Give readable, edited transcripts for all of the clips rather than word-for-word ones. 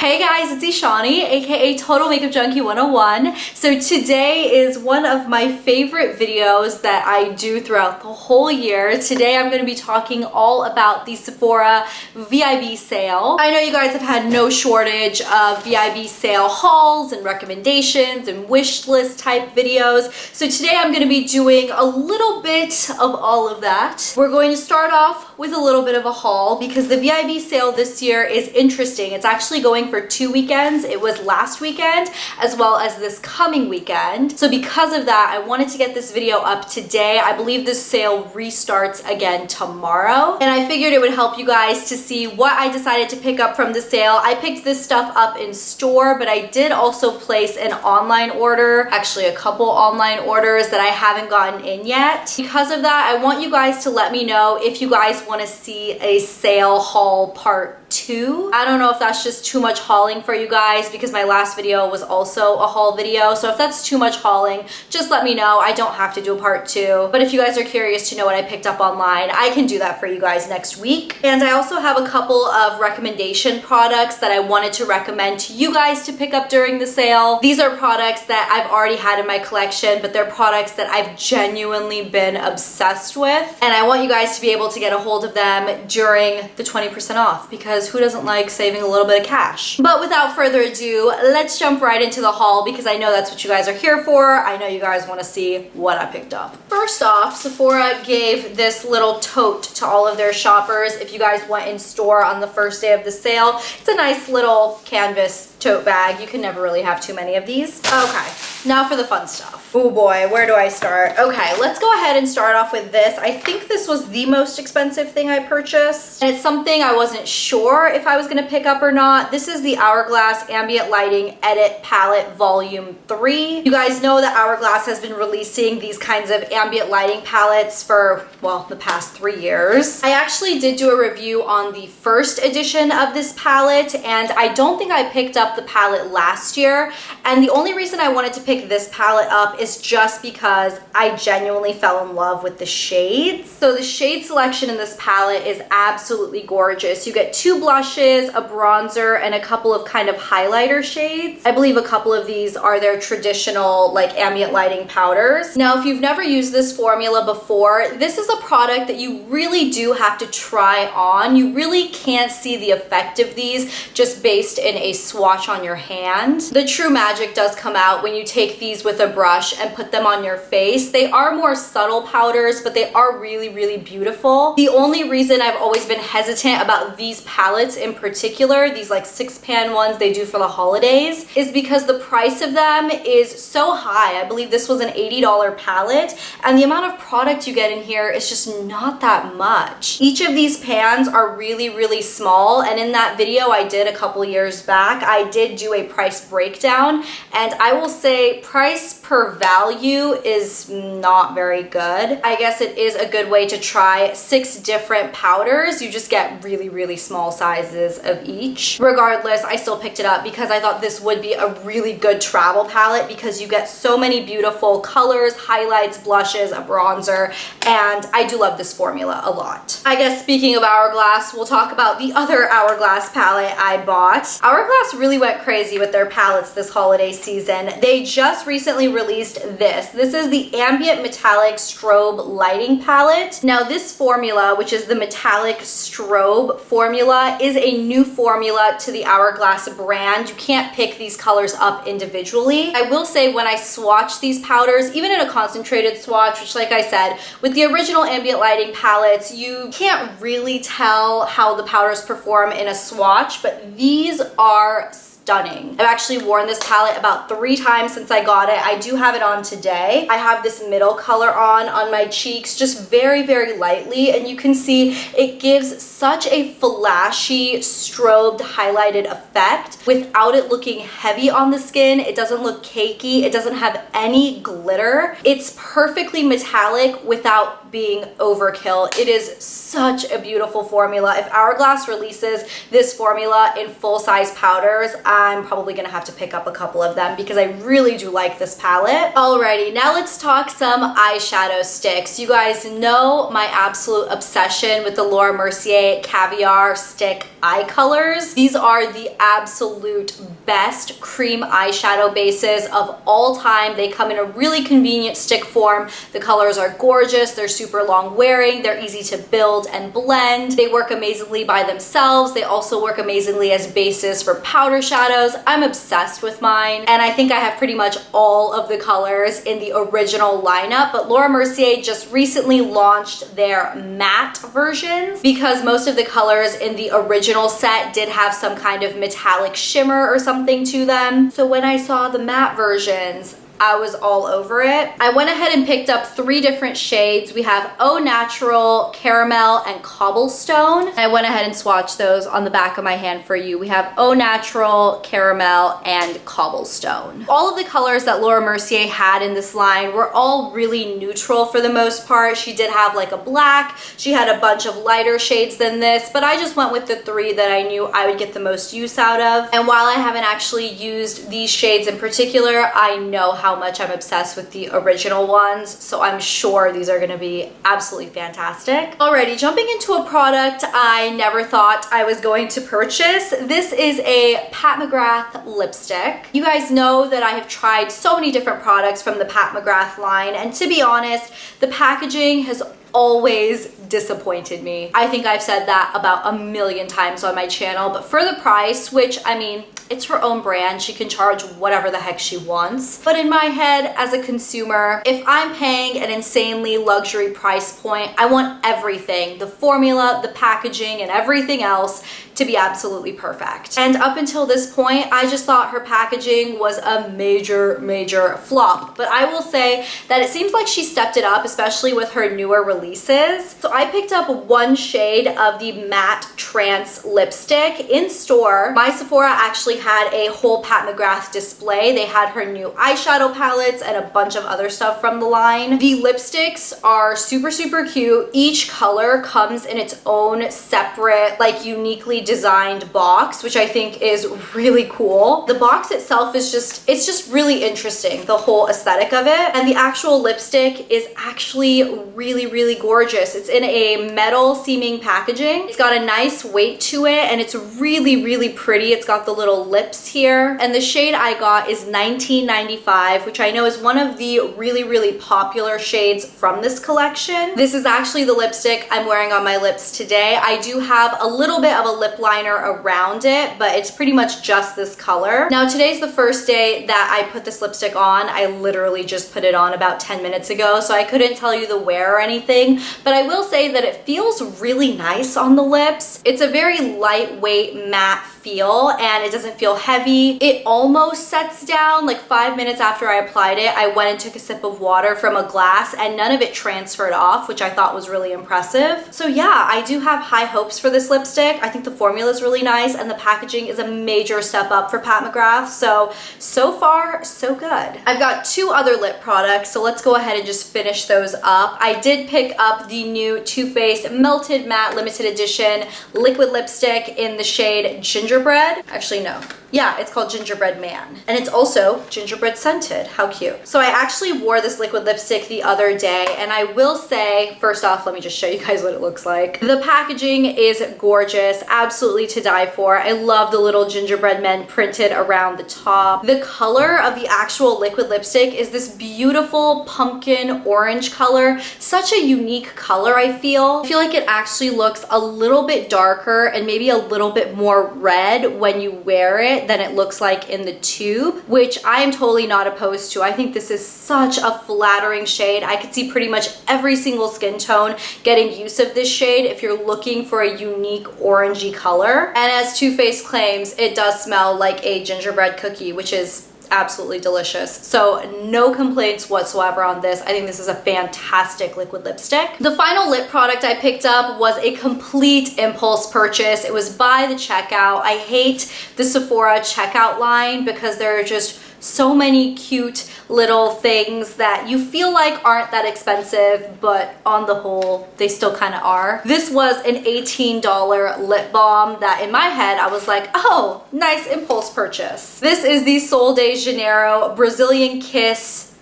Hey guys, it's Ishani, aka Total Makeup Junkie 101. So today is one of my favorite videos that I do throughout the whole year. Today I'm going to be talking all about the Sephora VIB sale. I know you guys have had no shortage of VIB sale hauls and recommendations and wish list type videos. So today I'm going to be doing a little bit of all of that. We're going to start off with a little bit of a haul because the VIB sale this year is interesting. It's actually going for 2 weekends. It was last weekend as well as this coming weekend. So because of that, I wanted to get this video up today. I believe this sale restarts again tomorrow. And I figured it would help you guys to see what I decided to pick up from the sale. I picked this stuff up in store, but I did also place an online order, actually a couple online orders that I haven't gotten in yet. Because of that, I want you guys to let me know if you guys want to see a sale haul part 2. I don't know if that's just too much hauling for you guys because my last video was also a haul video. So if that's too much hauling, just let me know. I don't have to do a part 2. But if you guys are curious to know what I picked up online, I can do that for you guys next week. And I also have a couple of recommendation products that I wanted to recommend to you guys to pick up during the sale. These are products that I've already had in my collection, but they're products that I've genuinely been obsessed with. And I want you guys to be able to get a hold of them during the 20% off because who doesn't like saving a little bit of cash? But without further ado, let's jump right into the haul because I know that's what you guys are here for. I know you guys want to see what I picked up. First off, Sephora gave this little tote to all of their shoppers if you guys went in store on the first day of the sale. It's a nice little canvas tote bag. You can never really have too many of these. Okay, now for the fun stuff. Oh boy, where do I start? Okay, let's go ahead and start off with this. I think this was the most expensive thing I purchased, and it's something I wasn't sure if I was gonna pick up or not. This is the Hourglass Ambient Lighting Edit Palette Volume 3. You guys know that Hourglass has been releasing these kinds of ambient lighting palettes for, well, the past 3 years. I actually did do a review on the first edition of this palette, and I don't think I picked up the palette last year. And the only reason I wanted to pick this palette up is just because I genuinely fell in love with the shades. So the shade selection in this palette is absolutely gorgeous. You get 2 blushes, a bronzer, and a couple of kind of highlighter shades. I believe a couple of these are their traditional like ambient lighting powders. Now, if you've never used this formula before, this is a product that you really do have to try on. You really can't see the effect of these just based in a swatch on your hand. The true magic does come out when you take these with a brush and put them on your face. They are more subtle powders, but they are really, really beautiful. The only reason I've always been hesitant about these palettes in particular, these like 6-pan ones they do for the holidays, is because the price of them is so high. I believe this was an $80 palette, and the amount of product you get in here is just not that much. Each of these pans are really, really small, and in that video I did a couple years back, I did do a price breakdown, and I will say price per value is not very good. I guess it is a good way to try 6 different powders. You just get really, really small sizes of each. Regardless, I still picked it up because I thought this would be a really good travel palette because you get so many beautiful colors, highlights, blushes, a bronzer, and I do love this formula a lot. I guess speaking of Hourglass, we'll talk about the other Hourglass palette I bought. Hourglass really went crazy with their palettes this holiday season. They just recently released this. This is the Ambient Metallic Strobe Lighting Palette. Now this formula, which is the Metallic Strobe formula, is a new formula to the Hourglass brand. You can't pick these colors up individually. I will say when I swatch these powders, even in a concentrated swatch, which like I said, with the original ambient lighting palettes, you can't really tell how the powders perform in a swatch, but these are stunning. I've actually worn this palette about 3 times since I got it. I do have it on today. I have this middle color on my cheeks just very, very lightly, and you can see it gives such a flashy strobed highlighted effect without it looking heavy on the skin. It doesn't look cakey. It doesn't have any glitter. It's perfectly metallic without without being overkill. It is such a beautiful formula. If Hourglass releases this formula in full-size powders, I'm probably gonna have to pick up a couple of them because I really do like this palette. Alrighty, now let's talk some eyeshadow sticks. You guys know my absolute obsession with the Laura Mercier Caviar stick eye colors. These are the absolute best cream eyeshadow bases of all time. They come in a really convenient stick form. The colors are gorgeous. They're super long wearing. They're easy to build and blend. They work amazingly by themselves. They also work amazingly as bases for powder shadows. I'm obsessed with mine, and I think I have pretty much all of the colors in the original lineup, but Laura Mercier just recently launched their matte versions because most of the colors in the original set did have some kind of metallic shimmer or something to them. So when I saw the matte versions, I was all over it. I went ahead and picked up 3 different shades. We have Au Natural, Caramel, and Cobblestone. I went ahead and swatched those on the back of my hand for you. We have Au Natural, Caramel, and Cobblestone. All of the colors that Laura Mercier had in this line were all really neutral for the most part. She did have like a black, she had a bunch of lighter shades than this, but I just went with the 3 that I knew I would get the most use out of. And while I haven't actually used these shades in particular, I know how much I'm obsessed with the original ones, so I'm sure these are gonna be absolutely fantastic. Alrighty, jumping into a product I never thought I was going to purchase. This is a Pat McGrath lipstick. You guys know that I have tried so many different products from the Pat McGrath line, and to be honest, the packaging has always disappointed me. I think I've said that about a million times on my channel, but for the price, which I mean, it's her own brand, she can charge whatever the heck she wants. But in my head, as a consumer, if I'm paying an insanely luxury price point, I want everything, the formula, the packaging, and everything else to be absolutely perfect. And up until this point, I just thought her packaging was a major flop. But I will say that it seems like she stepped it up, especially with her newer releases. So I picked up 1 shade of the MatteTrance lipstick in store. My Sephora actually had a whole Pat McGrath display. They had her new eyeshadow palettes and a bunch of other stuff from the line. The lipsticks are super cute. Each color comes in its own separate, like uniquely designed box, which I think is really cool. The box itself is it's just really interesting, the whole aesthetic of it. And the actual lipstick is actually really gorgeous. It's in a metal seeming packaging. It's got a nice weight to it, and it's really pretty. It's got the little lips here. And the shade I got is 1995, which I know is one of the really popular shades from this collection. This is actually the lipstick I'm wearing on my lips today. I do have a little bit of a lip liner around it, but it's pretty much just this color. Now today's the first day that I put this lipstick on. I literally just put it on about 10 minutes ago, so I couldn't tell you the wear or anything, but I will say that it feels really nice on the lips. It's a very lightweight matte feel, and it doesn't feel heavy. It almost sets down. Like 5 minutes after I applied it, I went and took a sip of water from a glass, and none of it transferred off, which I thought was really impressive. So yeah, I do have high hopes for this lipstick. I think the formula is really nice, and the packaging is a major step up for Pat McGrath. So far, so good. I've got 2 other lip products, so let's go ahead and just finish those up. I did pick up the new Too Faced Melted Matte Limited Edition liquid lipstick in the shade Gingerbread. Actually, no. Yeah, it's called Gingerbread Man. And it's also gingerbread scented. How cute. So I actually wore this liquid lipstick the other day, and I will say, first off, let me just show you guys what it looks like. The packaging is gorgeous, absolutely to die for. I love the little gingerbread men printed around the top. The color of the actual liquid lipstick is this beautiful pumpkin orange color. Such a unique color, I feel. I feel like it actually looks a little bit darker and maybe a little bit more red when you wear it than it looks like in the tube, which I am totally not opposed to. I think this is such a flattering shade. I could see pretty much every single skin tone getting use of this shade if you're looking for a unique orangey color. And as Too Faced claims, it does smell like a gingerbread cookie, which is absolutely delicious. So no complaints whatsoever on this. I think this is a fantastic liquid lipstick. The final lip product I picked up was a complete impulse purchase. It was by the checkout. I hate the Sephora checkout line because there are just So many cute little things that you feel like aren't that expensive, but on the whole, they still kind of are. This was an $18 lip balm that in my head, I was like, oh, nice impulse purchase. This is the Sol de Janeiro Brazilian Kiss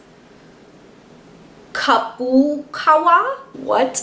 Cupuacu? What?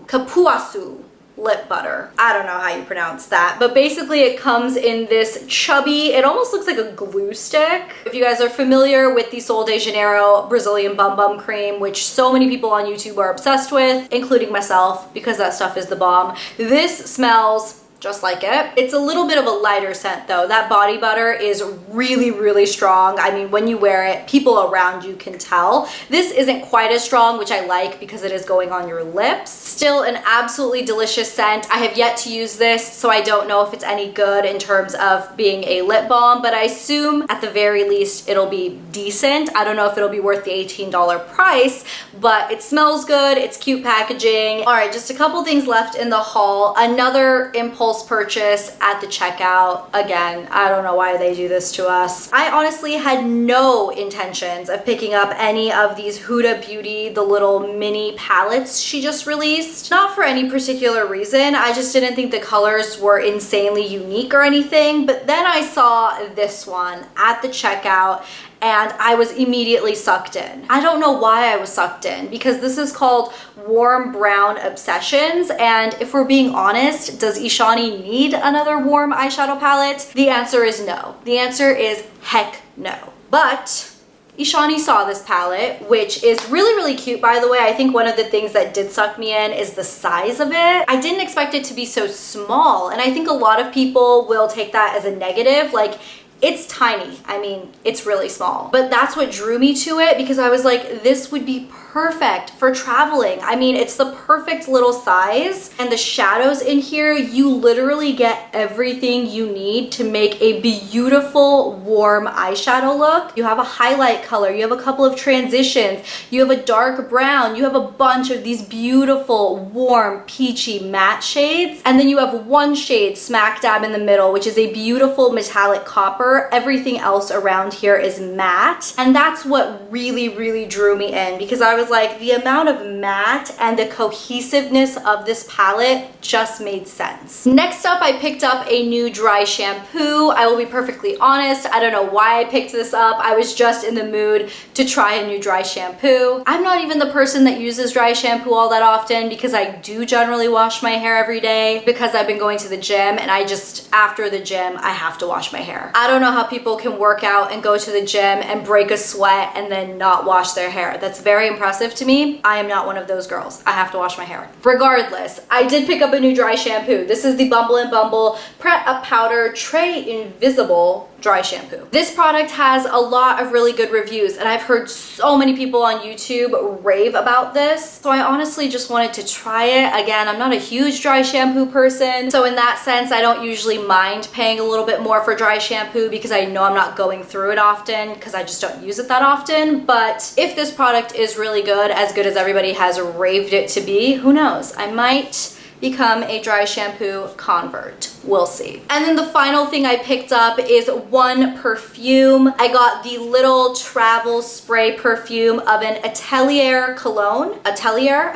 Cupuacu lip butter. I don't know how you pronounce that, but basically it comes in this chubby, it almost looks like a glue stick. If you guys are familiar with the Sol de Janeiro Brazilian Bum Bum Cream, which so many people on YouTube are obsessed with, including myself, because that stuff is the bomb. This smells just like it. It's a little bit of a lighter scent though. That body butter is really, really strong. I mean, when you wear it, people around you can tell. This isn't quite as strong, which I like because it is going on your lips. Still an absolutely delicious scent. I have yet to use this, so I don't know if it's any good in terms of being a lip balm, but I assume at the very least it'll be decent. I don't know if it'll be worth the $18 price, but it smells good. It's cute packaging. All right, just a couple things left in the haul. Another impulse purchase at the checkout. Again, I don't know why they do this to us. I honestly had no intentions of picking up any of these Huda Beauty, the little mini palettes she just released. Not for any particular reason. I just didn't think the colors were insanely unique or anything. But then I saw this one at the checkout and I was immediately sucked in. I don't know why I was sucked in, because this is called Warm Brown Obsessions, and if we're being honest, does Ishani need another warm eyeshadow palette? The answer is no. The answer is heck no. But Ishani saw this palette, which is really, really cute, by the way. I think one of the things that did suck me in is the size of it. I didn't expect it to be so small, and I think a lot of people will take that as a negative. Like, it's tiny. I mean, it's really small. But that's what drew me to it, because I was like, this would be perfect for traveling. I mean, it's the perfect little size. And the shadows in here, you literally get everything you need to make a beautiful, warm eyeshadow look. You have a highlight color, you have a couple of transitions, you have a dark brown, you have a bunch of these beautiful, warm, peachy matte shades. And then you have one shade smack dab in the middle, which is a beautiful metallic copper. Everything else around here is matte, and that's what really, really drew me in, because I was like, the amount of matte and the cohesiveness of this palette just made sense. Next up, I picked up a new dry shampoo. I will be perfectly honest, I don't know why I picked this up. I was just in the mood to try a new dry shampoo. I'm not even the person that uses dry shampoo all that often, because I do generally wash my hair every day because I've been going to the gym, and I just, after the gym, I have to wash my hair. I don't know how people can work out and go to the gym and break a sweat and then not wash their hair. That's very impressive to me. I am not one of those girls. I have to wash my hair. Regardless, I did pick up a new dry shampoo. This is the Bumble Pret-a-Powder Très Invisible dry shampoo. This product has a lot of really good reviews, and I've heard so many people on YouTube rave about this. So I honestly just wanted to try it. Again, I'm not a huge dry shampoo person, so in that sense, I don't usually mind paying a little bit more for dry shampoo, because I know I'm not going through it often, because I just don't use it that often. But if this product is really good as everybody has raved it to be, who knows? I might become a dry shampoo convert. We'll see. And then the final thing I picked up is one perfume. I got the little travel spray perfume of an Atelier cologne. Atelier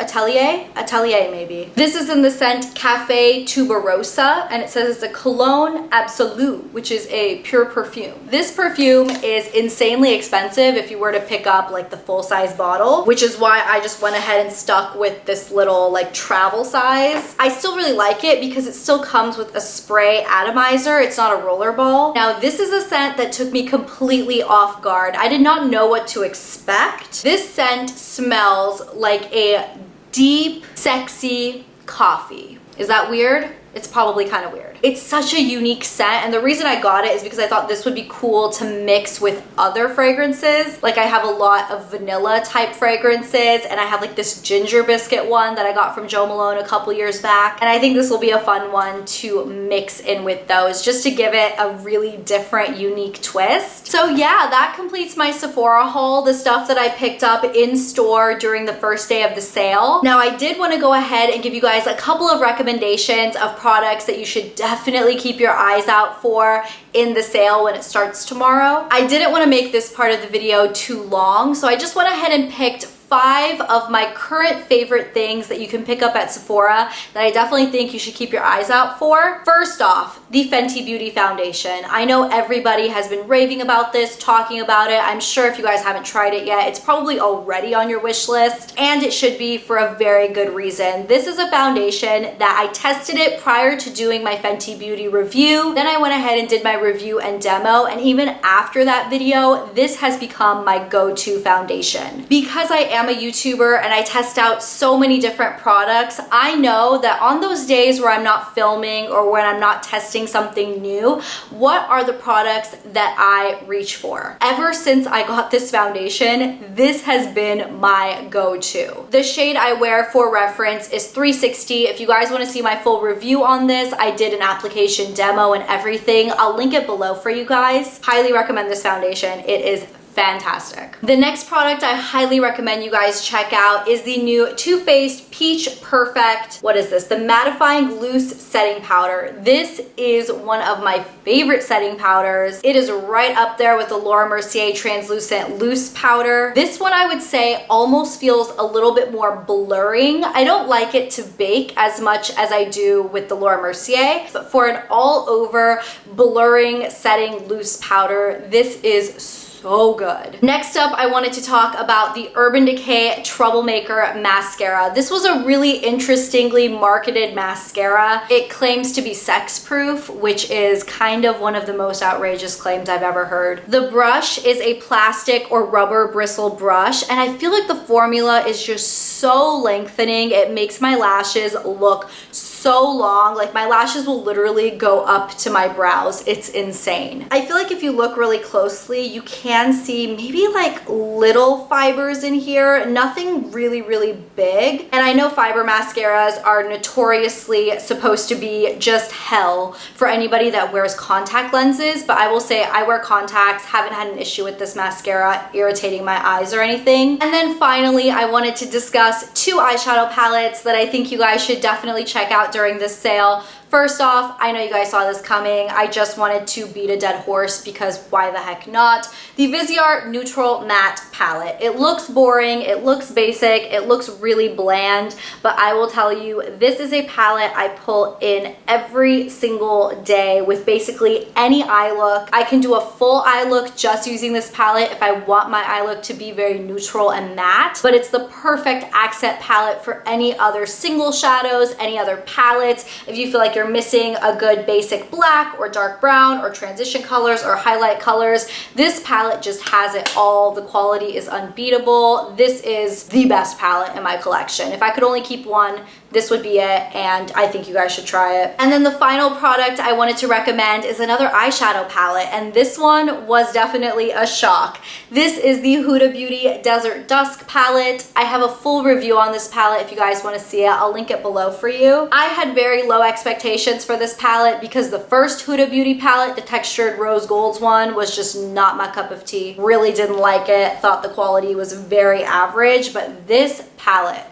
maybe. This is in the scent Café Tuberosa, and it says it's a cologne absolute, which is a pure perfume. This perfume is insanely expensive if you were to pick up like the full-size bottle, which is why I just went ahead and stuck with this little like travel size. I still really like it because it still comes with a spray atomizer. It's not a roller ball. Now, this is a scent that took me completely off guard. I did not know what to expect. This scent smells like a deep, sexy coffee. Is that weird? It's probably kind of weird. It's such a unique scent, and the reason I got it is because I thought this would be cool to mix with other fragrances. Like, I have a lot of vanilla type fragrances, and I have like this ginger biscuit one that I got from Jo Malone a couple years back, and I think this will be a fun one to mix in with those, just to give it a really different, unique twist. So yeah, that completes my Sephora haul, the stuff that I picked up in store during the first day of the sale. Now, I did want to go ahead and give you guys a couple of recommendations of products that you should definitely definitely keep your eyes out for in the sale when it starts tomorrow. I didn't want to make this part of the video too long, so I just went ahead and picked 5 of my current favorite things that you can pick up at Sephora that I definitely think you should keep your eyes out for. First off, the Fenty Beauty Foundation. I know everybody has been raving about this, talking about it. I'm sure if you guys haven't tried it yet, it's probably already on your wish list, and it should be for a very good reason. This is a foundation that I tested it prior to doing my Fenty Beauty review. Then I went ahead and did my review and demo, and even after that video, this has become my go-to foundation. Because I am a YouTuber and I test out so many different products, I know that on those days where I'm not filming or when I'm not testing something new, what are the products that I reach for? Ever since I got this foundation, this has been my go-to. The shade I wear, for reference, is 360. If you guys want to see my full review on this, I did an application demo and everything. I'll link it below for you guys. Highly recommend this foundation. It is fantastic. The next product I highly recommend you guys check out is the new Too Faced Peach Perfect, what is this? The Mattifying Loose Setting Powder. This is one of my favorite setting powders. It is right up there with the Laura Mercier Translucent Loose Powder. This one I would say almost feels a little bit more blurring. I don't like it to bake as much as I do with the Laura Mercier, but for an all-over blurring setting loose powder, this is so good. Next up, I wanted to talk about the Urban Decay Troublemaker Mascara. This was a really interestingly marketed mascara. It claims to be sex-proof, which is kind of one of the most outrageous claims I've ever heard. The brush is a plastic or rubber bristle brush, and I feel like the formula is just so lengthening. It makes my lashes look so long. Like, my lashes will literally go up to my brows. It's insane. I feel like if you look really closely, you can see maybe like little fibers in here, nothing really, really big. And I know fiber mascaras are notoriously supposed to be just hell for anybody that wears contact lenses, but I will say I wear contacts, haven't had an issue with this mascara irritating my eyes or anything. And then finally, I wanted to discuss 2 eyeshadow palettes that I think you guys should definitely check out during this sale. First off, I know you guys saw this coming. I just wanted to beat a dead horse because why the heck not? The Viseart Neutral Matte Palette. It looks boring, it looks basic, it looks really bland, but I will tell you, this is a palette I pull in every single day with basically any eye look. I can do a full eye look just using this palette if I want my eye look to be very neutral and matte, but it's the perfect accent palette for any other single shadows, any other palettes. If you feel like you're missing a good basic black or dark brown or transition colors or highlight colors, this palette just has it all. The quality is unbeatable. This is the best palette in my collection. If I could only keep one, this would be it, and I think you guys should try it. And then the final product I wanted to recommend is another eyeshadow palette, and this one was definitely a shock. This is the Huda Beauty Desert Dusk palette. I have a full review on this palette if you guys want to see it. I'll link it below for you. I had very low expectations for this palette because the first Huda Beauty palette, the textured rose golds one, was just not my cup of tea. Really didn't like it, thought the quality was very average, but this palette,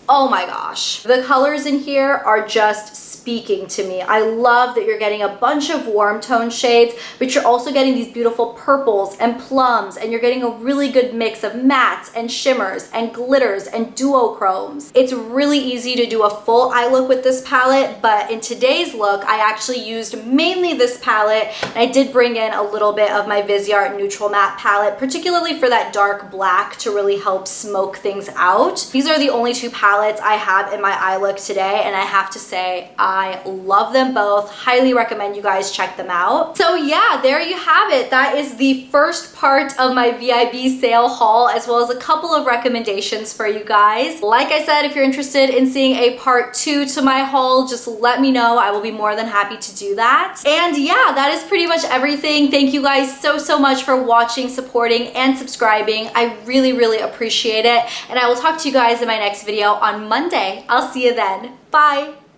oh my gosh. The colors in here are just speaking to me. I love that you're getting a bunch of warm tone shades, but you're also getting these beautiful purples and plums, and you're getting a really good mix of mattes and shimmers and glitters and duochromes. It's really easy to do a full eye look with this palette, but in today's look, I actually used mainly this palette, and I did bring in a little bit of my Viseart Neutral Matte palette, particularly for that dark black to really help smoke things out. These are the only 2 palettes I have in my eye look today, and I have to say, I love them both. Highly recommend you guys check them out. So yeah, there you have it. That is the first part of my VIB sale haul, as well as a couple of recommendations for you guys. Like I said, if you're interested in seeing a part 2 to my haul, just let me know. I will be more than happy to do that. And yeah, that is pretty much everything. Thank you guys so much for watching, supporting, and subscribing. I really appreciate it. And I will talk to you guys in my next video on Monday. I'll see you then. Bye.